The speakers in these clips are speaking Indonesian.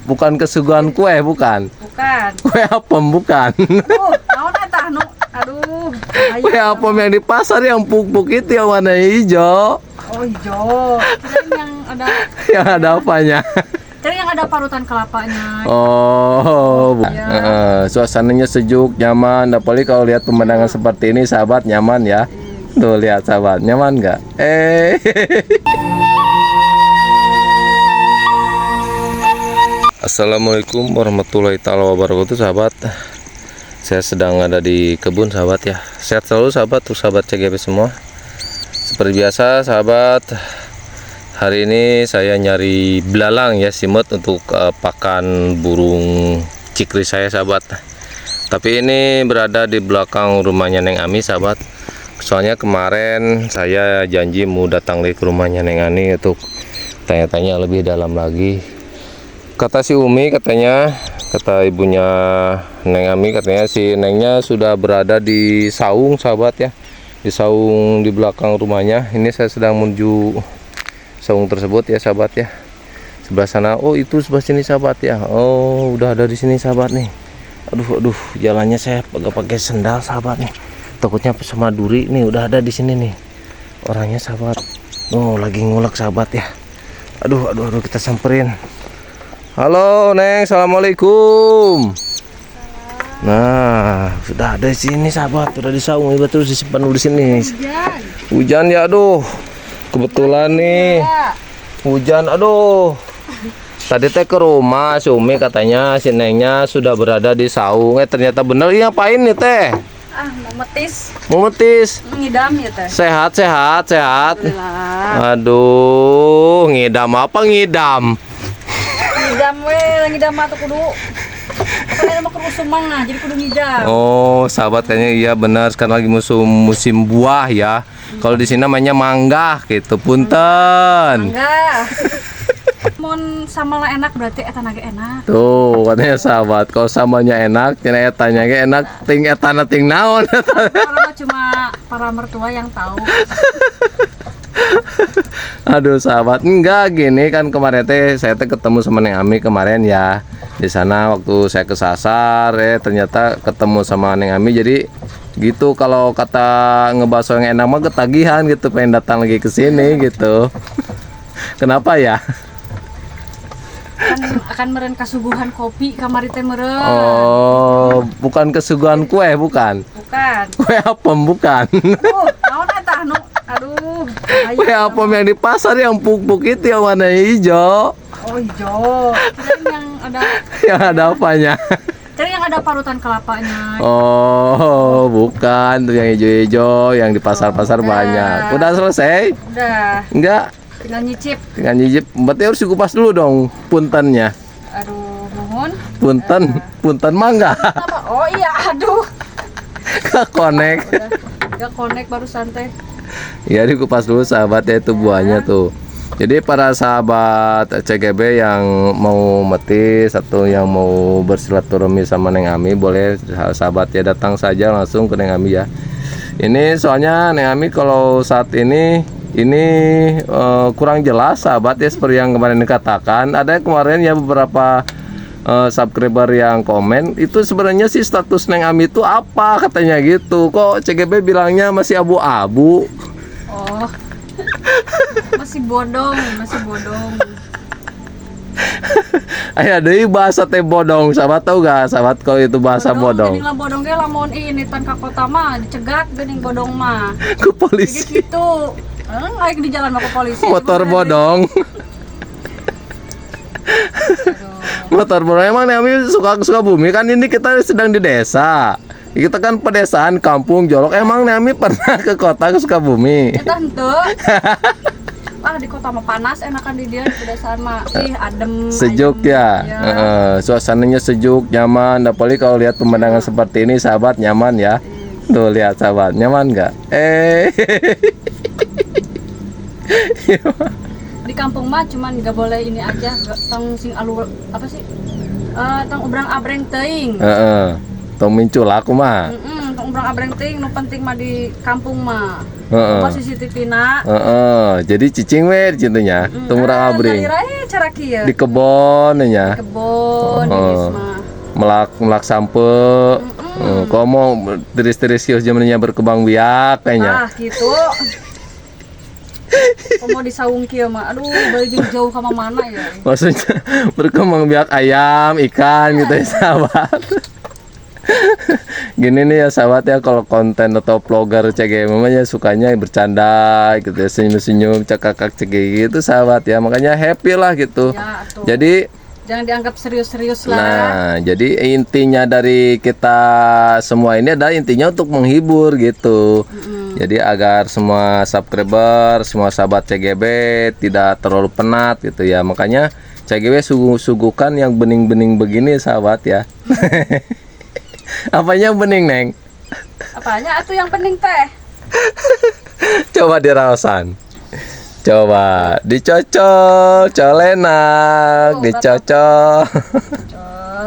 bukan kesuguhan kue, bukan. Bukan. Kue apem, bukan. Naon eta nu? Aduh. Kue apem yang di pasar yang puk-puk itu yang warna hijau. Oh, hijau. Kirain yang ada Yang ada apanya? kirain yang ada parutan kelapanya. Oh, Iya. suasananya sejuk, nyaman. Apalagi kalau lihat pemandangan seperti ini, sahabat, nyaman ya. Tuh lihat sahabat, nyaman nggak? Assalamualaikum warahmatullahi taala wabarakatuh, sahabat. Saya sedang ada di kebun, sahabat ya. Sehat selalu sahabat, tuh sahabat CGB semua. Seperti biasa sahabat, hari ini saya nyari belalang ya, simut untuk pakan burung cikri saya sahabat. Tapi ini berada di belakang rumahnya Neng Ami sahabat. Soalnya kemarin saya janji mau datang lagi ke rumahnya Neng Ani untuk tanya-tanya lebih dalam lagi. Kata si Umi katanya, kata ibunya Neng Ami katanya si Nengnya sudah berada di saung sahabat ya. Di saung di belakang rumahnya. Ini saya sedang menuju saung tersebut ya sahabat ya. Sebelah sana, oh itu sebelah sini sahabat ya. Oh udah ada di sini sahabat nih. Aduh jalannya saya agak pakai sendal sahabat nih. Takutnya sama duri nih, udah ada di sini nih orangnya sahabat. Oh lagi ngulek sahabat ya. Aduh kita samperin. Halo Neng, assalamualaikum. Nah sudah ada di sini sahabat, sudah di saung, terus disimpan dulu di sini. Hujan ya, aduh kebetulan nih hujan. Aduh tadi teh ke rumah si Umi katanya si Nengnya sudah berada di saung. Ternyata bener. Iya ngapain nih teh? Mau metis. Ngidam ya teh. Sehat. Alhamdulillah. Aduh, ngidam apa ngidam? Ngidam atau kudu. Kalau mau ke sumang nah, jadi kudu ngidam. Oh, sahabat kayaknya iya benar, sekarang lagi musim buah ya. Kalau di sini namanya mangga gitu. Punten. Enggak. Mun samalah enak berarti eta nage enak. Tuh, katanya sahabat, kalau samanya enak, cenah etanya ge enak, ting etana ting naon. Kalau cuma para mertua yang tahu. Aduh sahabat, enggak gini kan kemarin teh saya teh ketemu sama Neng Ami kemarin ya. Di sana waktu saya kesasar ternyata ketemu sama Neng Ami, jadi gitu kalau kata ngebaso yang enak mah ketagihan gitu, pengen datang lagi ke sini gitu. Kenapa ya? Akan meren kasuguhan kopi kamari teh meren. Oh, bukan kesuguhan kue, bukan. Bukan. Kue apem, bukan. Naon eta nu? Aduh. Kue apem yang di pasar yang puk-puk itu yang warna hijau. Oh, hijau. Kirain yang ada Yang ada apanya? kirain yang ada parutan kelapanya. Oh, bukan. Tuh yang hijau-hijau yang di pasar-pasar banyak. Udah selesai? Udah. Enggak. Tinggal nyicip. Tinggal nyicip. Berarti harus dikupas dulu dong puntennya. Aduh, nuhun. Punten mangga. Apa? Oh iya, aduh. Gak connect. Udah connect baru santai. Ya dikupas dulu sahabat ya, itu buahnya tuh. Jadi para sahabat CGB yang mau metis atau yang mau bersilaturahmi sama Neng Ami, boleh sahabat ya datang saja langsung ke Neng Ami ya. Ini soalnya Neng Ami kalau saat ini kurang jelas sahabat ya, seperti yang kemarin dikatakan. Ada kemarin ya beberapa subscriber yang komen itu sebenarnya sih status Neng Ami itu apa katanya gitu. Kok CGB bilangnya masih abu-abu. Oh. Masih bodong. Aya deui bahasa teh bodong. Sahabat tahu gak sahabat kalau itu bahasa bodong? Geuning bodong ge lamun ini tan ka kota mah dicegat geuning bodong mah. Ke polisi. Jadi gitu. Laik di jalan mah ke polisi. Motor bodong. Motor bodong emang Nami suka bumi kan, ini kita sedang di desa. Kita kan pedesaan kampung Jolok. Emang Nami pernah ke kota ke Sukabumi? Eta henteu. Di kota mah panas, enakan di dia di pedesaan mah adem. Sejuk ya. Suasananya sejuk, nyaman. Apalagi kalau lihat pemandangan seperti ini sahabat, nyaman ya. Tuh lihat sahabat, nyaman nggak? Di kampung mah cuman nggak boleh ini aja, tong sing alur apa sih? Tong ubrang abreng teuing. Tong mincul aku mah. Tong umrang abreng ting nu penting mah di kampung mah. Heeh. Apa CCTV na? Jadi cicing we cintunya tumurang abring cara kieu. di kebon nya Kebon di mah. melak sampe komo tiris-tiris kios zamannya berkembang biak kayaknya. Gitu. Mau di saung kieu mah. Aduh, bari jauh ka mana ya. Maksudnya berkembang biak ayam, ikan gitu ya sahabat. Gini nih ya sahabat ya, kalau konten atau vlogger CG mamanya sukanya bercanda gitu ya, senyum-senyum cekakak CG gitu sahabat ya, makanya happy lah gitu Ya, atuh. jadi Jangan dianggap serius-serius lah. nah jadi intinya dari kita semua ini adalah intinya untuk menghibur gitu. Jadi agar semua subscriber, semua sahabat CGB tidak terlalu penat gitu ya, makanya CGB suguhkan yang bening-bening begini sahabat ya. Apanya bening neng? Apanya atuh yang penting teh? Coba diraosan. Coba dicocol, colenak, dicocol. Col.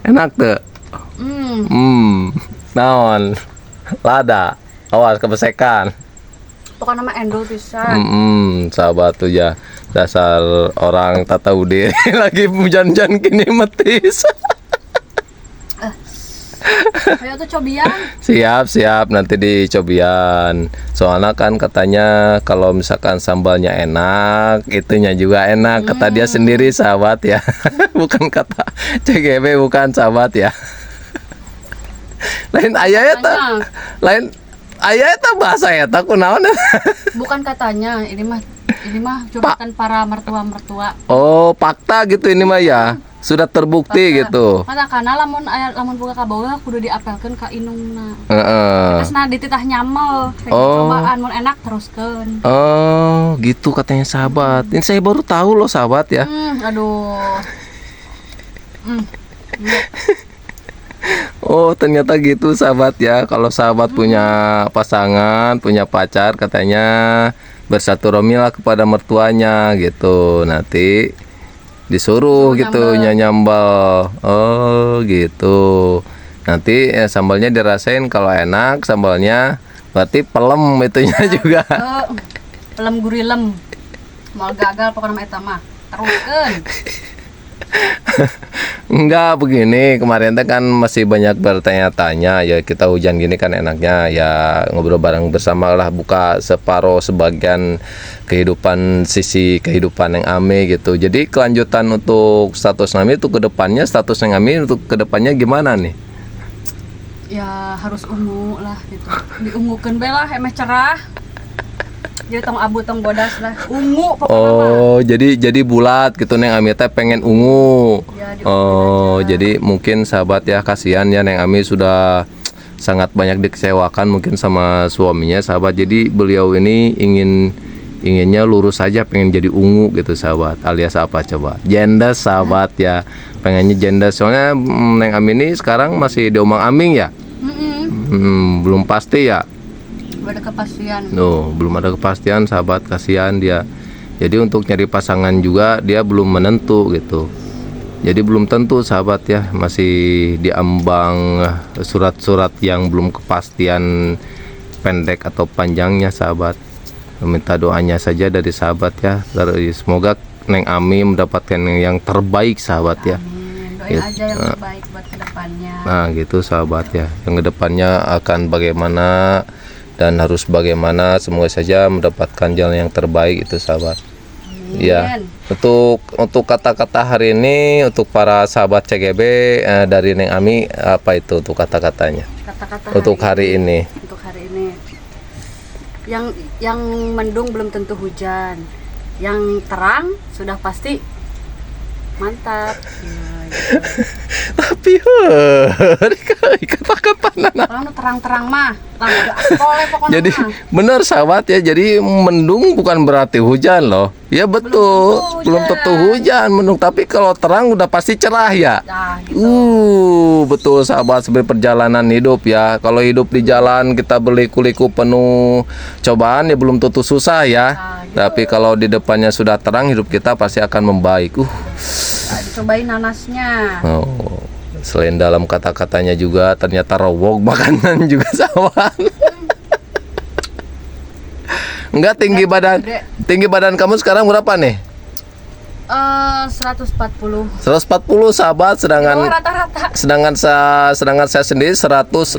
Enak tuh. Naon? Lada. Awas kebesekan. Pokoknya nama endol pisan. Sahabat tuh ya. Dasar orang tak tahu diri lagi hujan-hujan kini metis. Ayo tuh cobian. Siap nanti dicobian. Soalnya kan katanya kalau misalkan sambalnya enak, itunya juga enak. Kata dia sendiri sahabat ya. Bukan kata CGB, bukan sahabat ya. Lain ayah eta. Lain ayah eta bahasa eta kunaon. Bukan katanya, ini mah curhatan para mertua-mertua. Oh, fakta gitu ini mah ya. Sudah terbukti gitu. Karena lamun buka ka bawah kudu diapelkeun ka indungna. Heeh. Terus nah dititah nyamel, cobaan mun enak teruskeun. Oh, gitu katanya sahabat. Ini saya baru tahu loh sahabat ya. Aduh. Oh, ternyata gitu sahabat ya. Kalau sahabat punya pasangan, punya pacar, katanya bersatu-romilah kepada mertuanya gitu. Nanti disuruh gitu nyambal. Oh, gitu. Nanti sambalnya dirasain, kalau enak sambalnya berarti pelem itunya juga. Pelem gurilem. Mal gagal pokoknya eta mah. Teruskeun. Enggak begini, kemarin teh kan masih banyak bertanya-tanya ya, kita hujan gini kan enaknya ya ngobrol bareng bersama lah, buka sebagian sisi kehidupan yang Ami gitu. Jadi kelanjutan untuk status Ami itu kedepannya, status yang Ami untuk kedepannya gimana nih? Ya harus ungu lah gitu. Diungukeun bae lah emeh cerah. Jadi tong abu tong bodas lah. Ungu pokoknya mah. Oh, jadi bulat gitu Neng Ami teh pengen ungu. Ya, oh, jadi mungkin sahabat ya, kasihan ya Neng Ami sudah sangat banyak dikecewakan mungkin sama suaminya sahabat. Jadi beliau ini inginnya lurus saja, pengen jadi ungu gitu sahabat. Alias apa coba? Jendes sahabat ya. Pengennya jendes. Soalnya Neng Ami ini sekarang masih diomong-ambing ya. Belum pasti ya. Belum ada kepastian. Belum ada kepastian sahabat, kasihan dia. Jadi untuk nyari pasangan juga dia belum menentu gitu. Jadi belum tentu sahabat ya, masih diambang surat-surat yang belum kepastian pendek atau panjangnya sahabat. Meminta doanya saja dari sahabat ya. Semoga Neng Ami mendapatkan yang terbaik sahabat ya. Doain aja yang terbaik buat kedepannya. Nah gitu sahabat ya, yang kedepannya akan bagaimana dan harus bagaimana, semoga saja mendapatkan jalan yang terbaik itu sahabat. Ya, untuk kata-kata hari ini untuk para sahabat CGB dari Neng Ami, apa itu untuk kata-katanya? Kata-kata untuk hari ini. Untuk hari ini. Yang mendung belum tentu hujan. Yang terang sudah pasti mantap. Tapi kata-kata Kalau terang-terang mah pokoknya. Jadi benar sahabat ya, jadi mendung bukan berarti hujan loh. Ya betul, belum tentu hujan mendung, tapi kalau terang udah pasti cerah ya. Nah, gitu. Betul sahabat, sebagai perjalanan hidup ya. Kalau hidup di jalan kita berliku-liku penuh cobaan ya belum tentu susah ya. Tapi kalau di depannya sudah terang, hidup kita pasti akan membaik. Dicobain nanasnya. Selain dalam kata-katanya juga ternyata rowok makanan juga sahabat. Enggak, tinggi badan kamu sekarang berapa nih? 140 140 sahabat, oh, rata-rata. sedangkan saya sendiri 165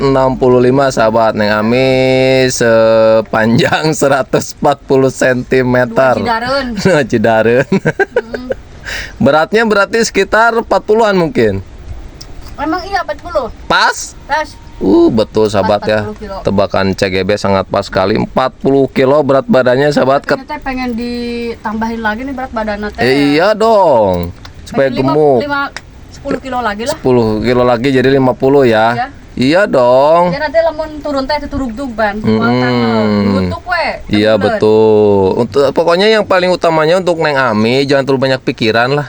sahabat. Neng Ami sepanjang 140 cm. Cidareun. Cidareun. Beratnya berarti sekitar 40-an mungkin. Emang iya 40. Pas? Pas. Betul sahabat ya. 40 kilo. Tebakan CGB sangat pas sekali. 40 kilo berat badannya sahabat. Ini teh pengen ditambahin lagi nih berat badannya teh. Iya dong. Supaya gemuk. 10 kilo lagi lah. 10 kilo lagi jadi 50 ya. Iya. Iya dong. Ya nanti lamun turun teh turug-tug ban. Lutuk we. Iya betul. Untuk pokoknya yang paling utamanya untuk Neng Ami jangan terlalu banyak pikiran lah.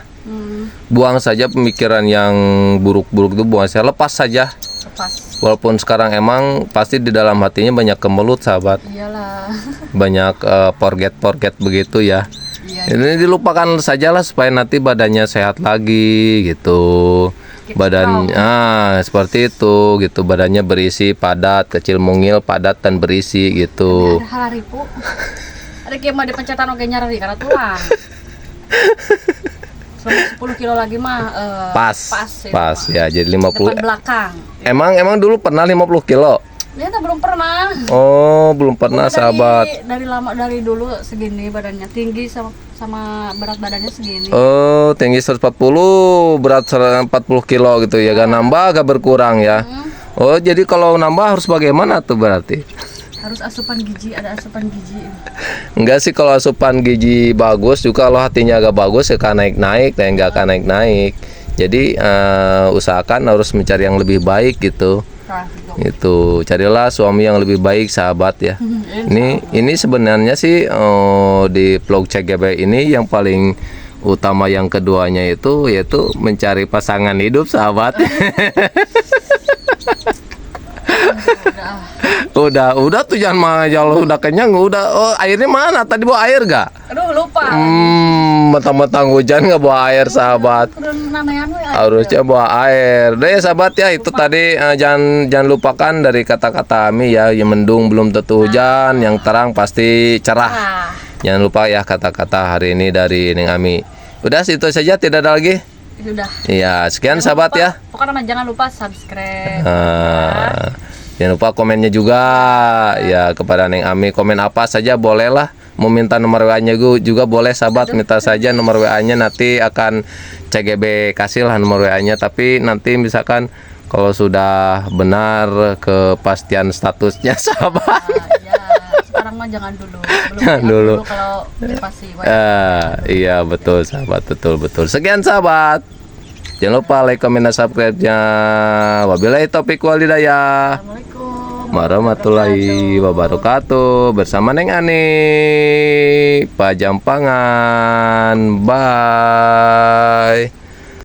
Buang saja pemikiran yang buruk-buruk itu, buang saja, lepas saja. Lepas. Walaupun sekarang emang pasti di dalam hatinya banyak kemelut sahabat. Iyalah. Banyak forget begitu ya. Iya. Ini dilupakan sajalah supaya nanti badannya sehat lagi gitu. Badannya seperti itu gitu, badannya berisi, padat, kecil mungil, padat dan berisi gitu. Ada halaripu. Ada kieu mah dipencetan oge nyari karena tulang. Selama 10 kilo lagi mah pas ya jadi 50. Depan belakang. Emang dulu pernah 50 kilo? Ya belum pernah. Oh, belum pernah sahabat. Dari dulu segini badannya, tinggi sama berat badannya segini. Oh, tinggi 140, berat 40 kilo gitu ya. Gak nambah, gak berkurang ya. Oh, jadi kalau nambah harus bagaimana tuh berarti? Harus asupan gizi, ada asupan gizi. Enggak sih, kalau asupan gizi bagus juga, kalau hatinya agak bagus ya kan naik-naik, dan enggak akan naik-naik. Jadi usahakan harus mencari yang lebih baik gitu. Itu carilah suami yang lebih baik sahabat ya. Ini sebenarnya sih di vlog CGB ini yang paling utama yang keduanya itu yaitu mencari pasangan hidup sahabat. Udah tuh jangan malah udah kenyang udah. Oh, airnya mana? Tadi bawa air gak? Aduh lupa. Mentang-mentang hujan nggak bawa air sahabat. Harusnya bawa air. Udah ya sahabat ya, itu tadi jangan lupakan dari kata-kata Ami ya, yang mendung belum tentu hujan, yang terang pasti cerah. Jangan lupa ya kata-kata hari ini dari Neng Ami. Udah situ saja, tidak ada lagi. Sudah. Iya, sekian sahabat ya. Pokoknya jangan lupa subscribe. Jangan lupa komennya juga ya kepada Neng Ami, komen apa saja boleh lah. Mau minta nomor WA-nya juga boleh sahabat, minta saja nomor WA-nya, nanti akan CGB kasih lah nomor WA-nya. Tapi nanti misalkan kalau sudah benar kepastian statusnya sahabat. Ya, sekarang mah jangan dulu. Jangan dulu. Kalau pasti. Iya betul sahabat, betul. Sekian sahabat. Jangan lupa like, komen, dan subscribe-nya. Wabillahi taufiq wal hidayah. Assalamualaikum warahmatullahi wabarakatuh. Bersama Neng Ani Pajampangan. Bye.